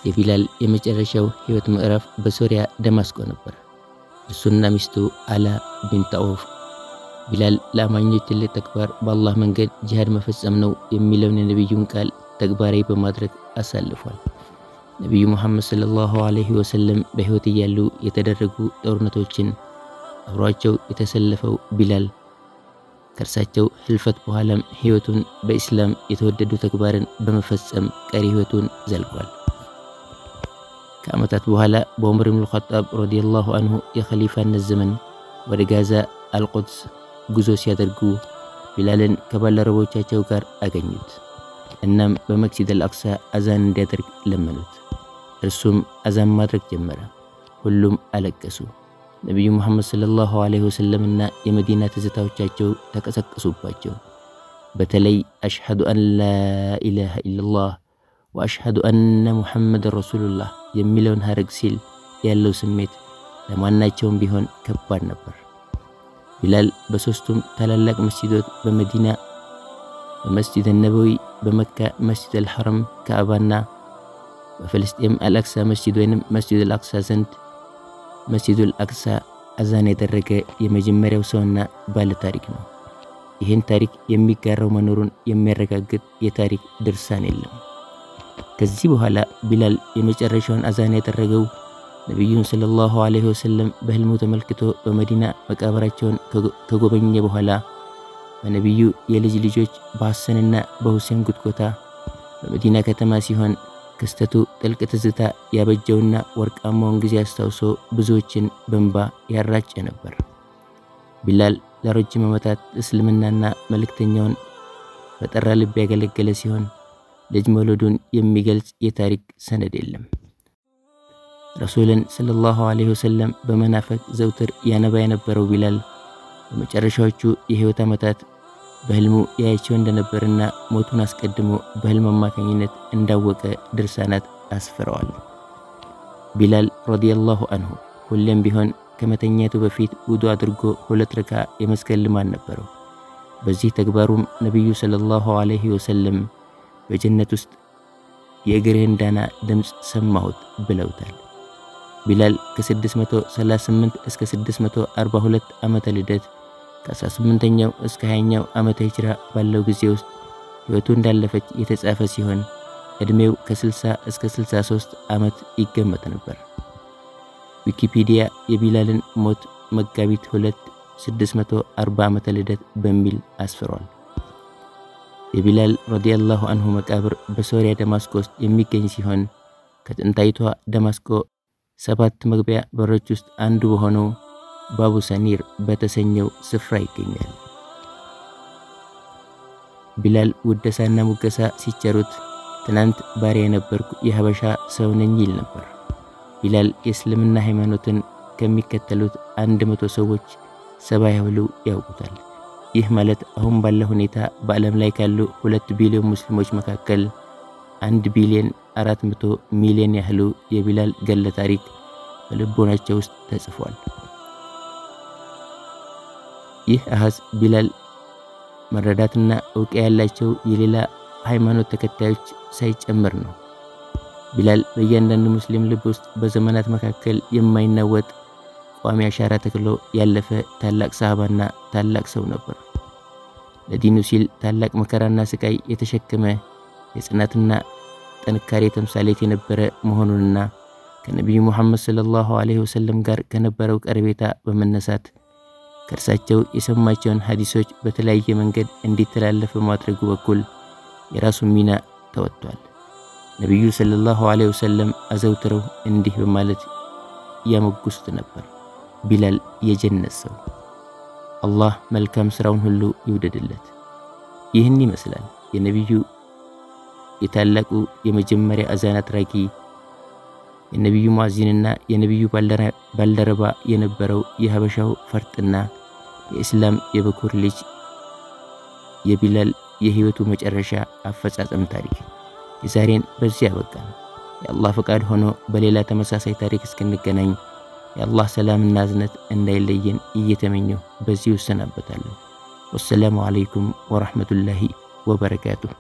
የቢላል የመጨረሻው ህይወት ምዕራፍ በሶሪያ ደማስቆ ነበር። እርሱና ሚስቱ አላ ቢንት አውፍ ቢላል ለአማኞች ትልቅ ተግባር በአላህ መንገድ ጂሃድ መፈጸም ነው የሚለውን የነብዩን ቃል ተግባራዊ በማድረግ አሳልፏል። ነብዩ መሐመድ ሰለላሁ ዐለይሂ ወሰለም በህይወት እያሉ የተደረጉ ጦርነቶችን አብሯቸው የተሰለፈው ቢላል ከእርሳቸው ህልፈት በኋላም ህይወቱን በእስላም የተወደዱ ተግባርን በመፈጸም ቀሪ ህይወቱን ዘልቋል። ከዓመታት በኋላ በዑመር ኢብኑ ኸጣብ ረዲየላሁ ዐንሁ የኸሊፋነት ዘመን ወደ ጋዛ አልቁድስ ጉዞ ሲያደርጉ ቢላልን ከባልደረቦቻቸው ጋር አገኙት። እናም በመስጂድ አልአቅሳ አዛን እንዲያደርግ ለመኑት። እርሱም አዛን ማድረግ ጀመረ። ሁሉም አለቀሱ። ነብዩ መሐመድ ሰለላሁ ዐለይሂ ወሰለምና የመዲና ትዝታዎቻቸው ተቀሰቀሱባቸው። በተለይ አሽሀዱ አን ላ ኢላሃ ኢላላህ ወአሽሀዱ አነ ሙሐመድ ረሱሉላህ የሚለውን ሀረግ ሲል ያለው ስሜት ለማናቸውም ቢሆን ከባድ ነበር። ቢላል በሶስቱም ታላላቅ መስጂዶች በመዲና በመስጂድ ነበዊ፣ በመካ መስጂድ አልሐረም ካዕባና በፍልስጤም አልአቅሳ መስጂድ ወይንም መስጂድ አልአቅሳ ዘንድ መስጂዱል አቅሳ አዛን ያደረገ የመጀመሪያው ሰውና ባለ ታሪክ ነው። ይህን ታሪክ የሚጋራው መኖሩን የሚያረጋግጥ የታሪክ ድርሳን የለም። ከዚህ በኋላ ቢላል የመጨረሻውን አዛን ያደረገው ነብዩን ሰለላሁ ዐለይሂ ወሰለም በህልሙ ተመልክቶ በመዲና መቃብራቸውን ከጎበኘ በኋላ በነብዩ የልጅ ልጆች በሐሰንና በሁሴን ጉትጎታ በመዲና ከተማ ሲሆን ክስተቱ ጥልቅ ትዝታ ያበጀውና ወርቃማውን ጊዜ አስታውሶ ብዙዎችን በእንባ ያራጨ ነበር። ቢላል ለረጅም ዓመታት እስልምናና መልእክተኛውን በጠራ ልብ ያገለገለ ሲሆን ልጅ መውለዱን የሚገልጽ የታሪክ ሰነድ የለም። ረሱልን ሰለላሁ ዐለይሂ ወሰለም በመናፈቅ ዘውትር ያነባ የነበረው ቢላል በመጨረሻዎቹ የህይወት ዓመታት በህልሙ ያያቸው እንደነበርና ሞቱን አስቀድሞ በህልም አማካኝነት እንዳወቀ ድርሳናት አስፍረዋል። ቢላል ረዲየላሁ ዐንሁ ሁሌም ቢሆን ከመተኛቱ በፊት ውዱእ አድርጎ 2 ረካ የመስገድ ልማድ ነበረው። በዚህ ተግባሩም ነብዩ ሰለላሁ ዐለይሂ ወሰለም በጀነት ውስጥ የእግርህን ዳና ድምጽ ሰማሁት ብለውታል። ቢላል ከ638 እስከ 642 ዓመተ ልደት ከ18ኛው እስከ 20ኛው ዓመተ ሂጅራ ባለው ጊዜ ውስጥ ህይወቱ እንዳለፈች የተጻፈ ሲሆን እድሜው ከ60 እስከ 63 ዓመት ይገመት ነበር። ዊኪፒዲያ የቢላልን ሞት መጋቢት 2 640 ዓመተ ልደት በሚል አስፍሯል። የቢላል ረዲየላሁ ዐንሁ መቃብር በሶሪያ ደማስቆ ውስጥ የሚገኝ ሲሆን ከጥንታዊቷ ደማስቆ 7 መግቢያ በሮች ውስጥ አንዱ በሆነው ባቡ ሰኒር በተሰኘው ስፍራ ይገኛል። ቢላል ውደሳና ሙገሳ ሲቸሩት ትናንት ባሪያ የነበርኩ የሀበሻ ሰው ነኝ ይል ነበር። ቢላል የእስልምና ሃይማኖትን ከሚከተሉት 100 ሰዎች 70 ያህሉ ያውቁታል። ይህ ማለት አሁን ባለው ሁኔታ በዓለም ላይ ካሉ 2 ቢሊዮን ሙስሊሞች መካከል 1 ቢሊዮን 400 ሚሊዮን ያህሉ የቢላል ገለ ታሪክ በልቦናቸው ውስጥ ተጽፏል። ይህ አሃዝ ቢላል መረዳትና ዕውቀት ያላቸው የሌላ ሃይማኖት ተከታዮች ሳይጨምር ነው። ቢላል በእያንዳንዱ ሙስሊም ልብ ውስጥ በዘመናት መካከል የማይናወጥ ቋሚ አሻራ ተክሎ ያለፈ ታላቅ ሰሃባና ታላቅ ሰው ነበር። ለዲኑ ሲል ታላቅ መከራና ስቃይ የተሸከመ የጽናትና ጥንካሬ ተምሳሌት የነበረ መሆኑንና ከነብዩ መሐመድ ሰለላሁ ዐለይሂ ወሰለም ጋር ከነበረው ቀረቤታ በመነሳት ከእርሳቸው የሰማቸውን ሐዲሶች በተለያየ መንገድ እንዲተላለፍ በማድረጉ በኩል የራሱን ሚና ተወጥቷል። ነብዩ ሰለላሁ ዐለይሂ ወሰለም አዘውትረው እንዲህ በማለት ያመጉስት ነበር፣ ቢላል የጀነት ሰው፣ አላህ መልካም ስራውን ሁሉ ይውደድለት። ይህን ይመስላል የነብዩ የታላቁ የመጀመሪያ አዛን አድራጊ የነብዩ ሙአዚንና የነብዩ ባልደረባ የነበረው የሀበሻው ፈርጥና የእስላም የበኩር ልጅ የቢላል የህይወቱ መጨረሻ አፈጻጸም ታሪክ። የዛሬን በዚህ አበቃን። የአላህ ፈቃድ ሆኖ በሌላ ተመሳሳይ ታሪክ እስክንገናኝ የአላህ ሰላምና እዝነት እንዳይለየን እየተመኘሁ በዚህ እሰናበታለሁ። ወሰላሙ አለይኩም ወራህመቱላሂ ወበረካቱሁ።